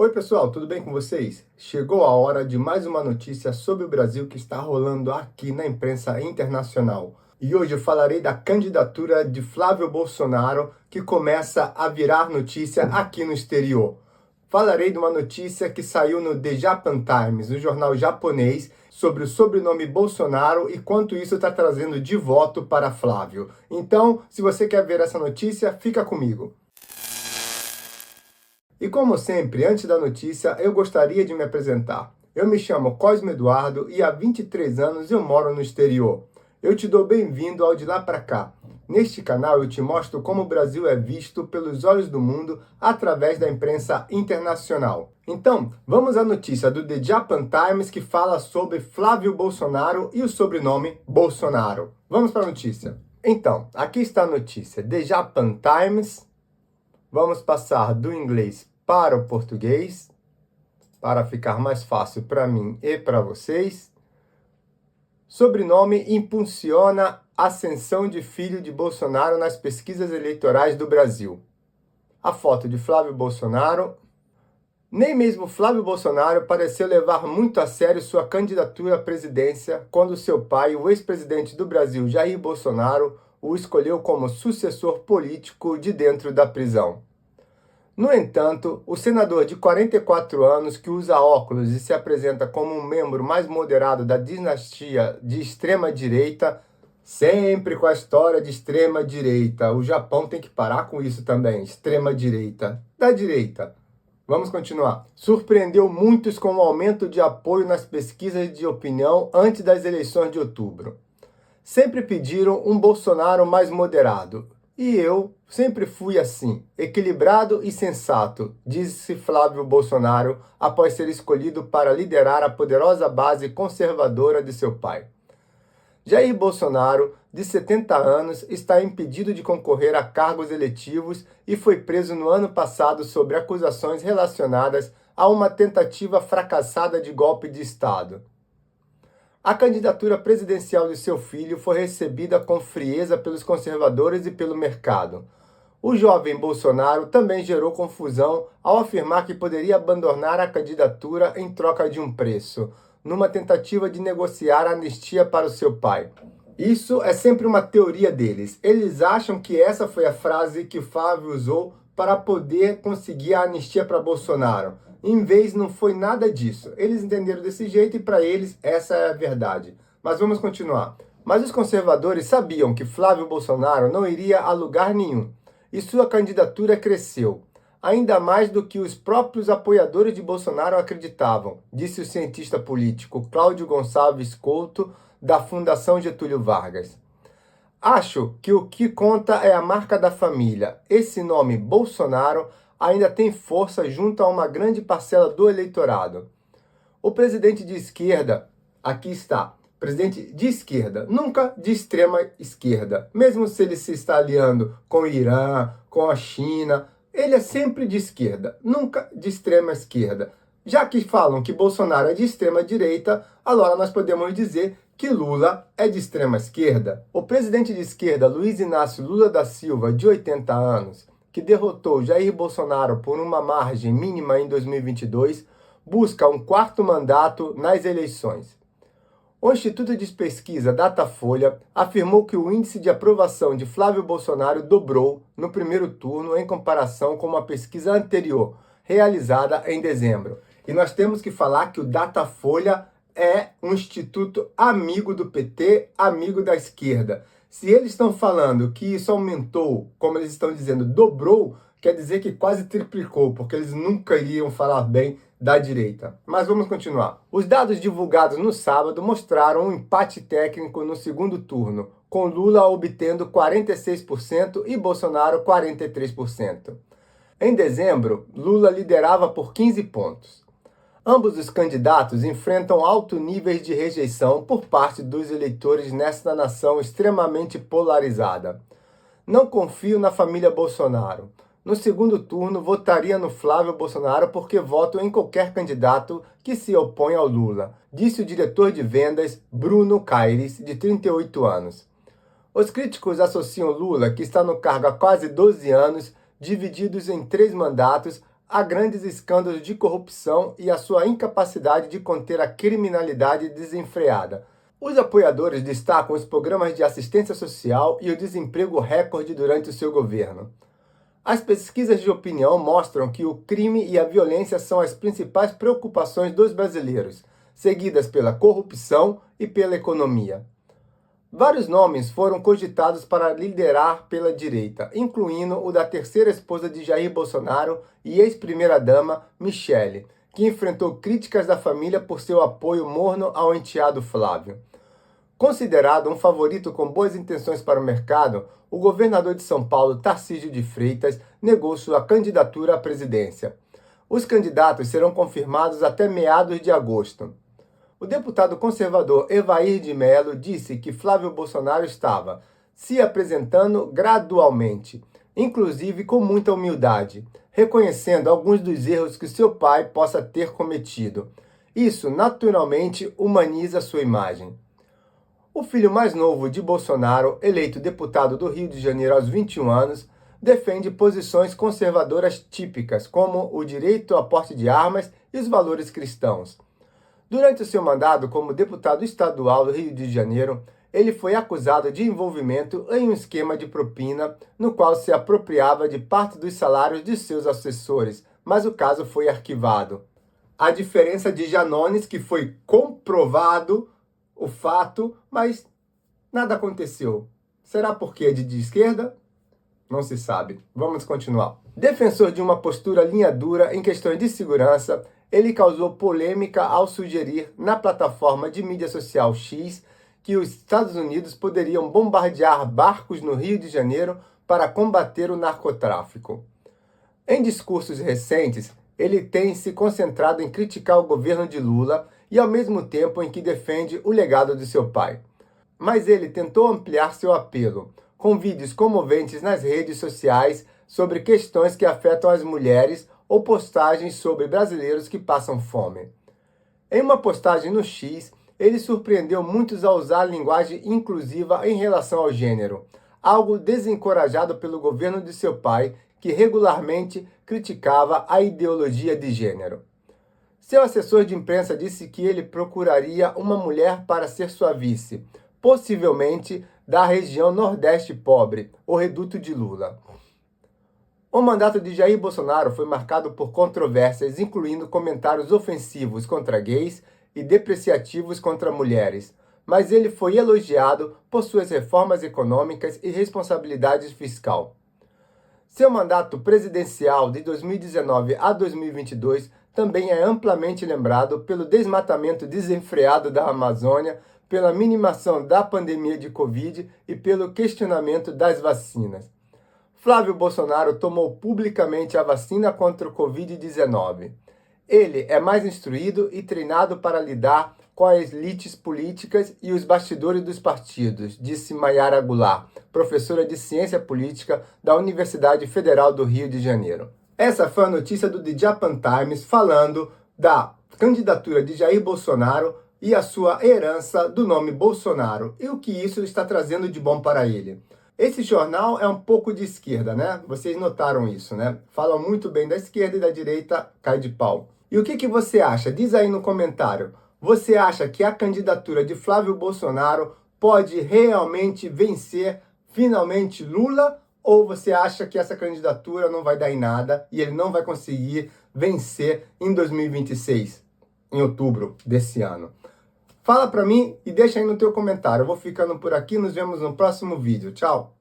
Oi pessoal, tudo bem com vocês? Chegou a hora de mais uma notícia sobre o Brasil que está rolando aqui na imprensa internacional. E hoje eu falarei da candidatura de Flávio Bolsonaro, que começa a virar notícia aqui no exterior. Falarei de uma notícia que saiu no The Japan Times, um jornal japonês, sobre o sobrenome Bolsonaro e quanto isso está trazendo de voto para Flávio. Então, se você quer ver essa notícia, fica comigo. E como sempre, antes da notícia, eu gostaria de me apresentar. Eu me chamo Cosme Eduardo e há 23 anos eu moro no exterior. Eu te dou bem-vindo ao De Lá Pra Cá. Neste canal eu te mostro como o Brasil é visto pelos olhos do mundo através da imprensa internacional. Então, vamos à notícia do The Japan Times que fala sobre Flávio Bolsonaro e o sobrenome Bolsonaro. Vamos para a notícia. Então, aqui está a notícia. The Japan Times. Vamos passar do inglês para o português, para ficar mais fácil para mim e para vocês. Sobrenome impulsiona ascensão de filho de Bolsonaro nas pesquisas eleitorais do Brasil. A foto de Flávio Bolsonaro. Nem mesmo Flávio Bolsonaro pareceu levar muito a sério sua candidatura à presidência quando seu pai, o ex-presidente do Brasil, Jair Bolsonaro, o escolheu como sucessor político de dentro da prisão. No entanto, o senador de 44 anos, que usa óculos e se apresenta como um membro mais moderado da dinastia de extrema-direita, sempre com a história de extrema-direita. O Japão tem que parar com isso também, extrema-direita. Da direita. Vamos continuar. Surpreendeu muitos com o aumento de apoio nas pesquisas de opinião antes das eleições de outubro. Sempre pediram um Bolsonaro mais moderado. E eu sempre fui assim, equilibrado e sensato, disse Flávio Bolsonaro após ser escolhido para liderar a poderosa base conservadora de seu pai. Jair Bolsonaro, de 70 anos, está impedido de concorrer a cargos eletivos e foi preso no ano passado sobre acusações relacionadas a uma tentativa fracassada de golpe de Estado. A candidatura presidencial de seu filho foi recebida com frieza pelos conservadores e pelo mercado. O jovem Bolsonaro também gerou confusão ao afirmar que poderia abandonar a candidatura em troca de um preço, numa tentativa de negociar a anistia para o seu pai. Isso é sempre uma teoria deles. Eles acham que essa foi a frase que Flávio usou para poder conseguir a anistia para Bolsonaro. Em vez, não foi nada disso. Eles entenderam desse jeito e para eles essa é a verdade. Mas vamos continuar. Mas os conservadores sabiam que Flávio Bolsonaro não iria a lugar nenhum. E sua candidatura cresceu. Ainda mais do que os próprios apoiadores de Bolsonaro acreditavam, disse o cientista político Cláudio Gonçalves Couto, da Fundação Getúlio Vargas. Acho que o que conta é a marca da família. Esse nome, Bolsonaro, ainda tem força junto a uma grande parcela do eleitorado. O presidente de esquerda, aqui está, presidente de esquerda, nunca de extrema esquerda. Mesmo se ele se está aliando com o Irã, com a China, ele é sempre de esquerda, nunca de extrema esquerda. Já que falam que Bolsonaro é de extrema direita, agora nós podemos dizer que Lula é de extrema esquerda. O presidente de esquerda, Luiz Inácio Lula da Silva, de 80 anos, que derrotou Jair Bolsonaro por uma margem mínima em 2022, busca um quarto mandato nas eleições. O Instituto de Pesquisa Datafolha afirmou que o índice de aprovação de Flávio Bolsonaro dobrou no primeiro turno em comparação com uma pesquisa anterior, realizada em dezembro. E nós temos que falar que o Datafolha é um instituto amigo do PT, amigo da esquerda. Se eles estão falando que isso aumentou, como eles estão dizendo, dobrou, quer dizer que quase triplicou, porque eles nunca iriam falar bem da direita. Mas vamos continuar. Os dados divulgados no sábado mostraram um empate técnico no segundo turno, com Lula obtendo 46% e Bolsonaro 43%. Em dezembro, Lula liderava por 15 pontos. Ambos os candidatos enfrentam altos níveis de rejeição por parte dos eleitores nesta nação extremamente polarizada. Não confio na família Bolsonaro. No segundo turno, votaria no Flávio Bolsonaro porque voto em qualquer candidato que se opõe ao Lula, disse o diretor de vendas Bruno Caires, de 38 anos. Os críticos associam Lula, que está no cargo há quase 12 anos, divididos em 3 mandatos, a grandes escândalos de corrupção e a sua incapacidade de conter a criminalidade desenfreada. Os apoiadores destacam os programas de assistência social e o desemprego recorde durante o seu governo. As pesquisas de opinião mostram que o crime e a violência são as principais preocupações dos brasileiros, seguidas pela corrupção e pela economia. Vários nomes foram cogitados para liderar pela direita, incluindo o da terceira esposa de Jair Bolsonaro e ex-primeira-dama, Michele, que enfrentou críticas da família por seu apoio morno ao enteado Flávio. Considerado um favorito com boas intenções para o mercado, o governador de São Paulo, Tarcísio de Freitas, negou sua candidatura à presidência. Os candidatos serão confirmados até meados de agosto. O deputado conservador Evair de Mello disse que Flávio Bolsonaro estava se apresentando gradualmente, inclusive com muita humildade, reconhecendo alguns dos erros que seu pai possa ter cometido. Isso, naturalmente, humaniza sua imagem. O filho mais novo de Bolsonaro, eleito deputado do Rio de Janeiro aos 21 anos, defende posições conservadoras típicas, como o direito à porte de armas e os valores cristãos. Durante o seu mandato como deputado estadual do Rio de Janeiro, ele foi acusado de envolvimento em um esquema de propina no qual se apropriava de parte dos salários de seus assessores, mas o caso foi arquivado. A diferença de Janones, que foi comprovado o fato, mas nada aconteceu. Será porque é de esquerda? Não se sabe. Vamos continuar. Defensor de uma postura linha dura em questões de segurança, ele causou polêmica ao sugerir na plataforma de mídia social X que os Estados Unidos poderiam bombardear barcos no Rio de Janeiro para combater o narcotráfico. Em discursos recentes, ele tem se concentrado em criticar o governo de Lula e ao mesmo tempo em que defende o legado de seu pai. Mas ele tentou ampliar seu apelo, com vídeos comoventes nas redes sociais sobre questões que afetam as mulheres ou postagens sobre brasileiros que passam fome. Em uma postagem no X, ele surpreendeu muitos ao usar linguagem inclusiva em relação ao gênero, algo desencorajado pelo governo de seu pai, que regularmente criticava a ideologia de gênero. Seu assessor de imprensa disse que ele procuraria uma mulher para ser sua vice, possivelmente da região Nordeste pobre, o reduto de Lula. O mandato de Jair Bolsonaro foi marcado por controvérsias, incluindo comentários ofensivos contra gays e depreciativos contra mulheres, mas ele foi elogiado por suas reformas econômicas e responsabilidade fiscal. Seu mandato presidencial de 2019 a 2022 também é amplamente lembrado pelo desmatamento desenfreado da Amazônia, pela minimização da pandemia de Covid e pelo questionamento das vacinas. Flávio Bolsonaro tomou publicamente a vacina contra o Covid-19. Ele é mais instruído e treinado para lidar com as elites políticas e os bastidores dos partidos, disse Maiara Goulart, professora de Ciência Política da Universidade Federal do Rio de Janeiro. Essa foi a notícia do The Japan Times falando da candidatura de Jair Bolsonaro e a sua herança do nome Bolsonaro e o que isso está trazendo de bom para ele. Esse jornal é um pouco de esquerda, né? Vocês notaram isso, né? Falam muito bem da esquerda e da direita, cai de pau. E o que você acha? Diz aí no comentário. Você acha que a candidatura de Flávio Bolsonaro pode realmente vencer finalmente Lula? Ou você acha que essa candidatura não vai dar em nada e ele não vai conseguir vencer em 2026, em outubro desse ano? Fala pra mim e deixa aí no teu comentário. Eu vou ficando por aqui, nos vemos no próximo vídeo. Tchau!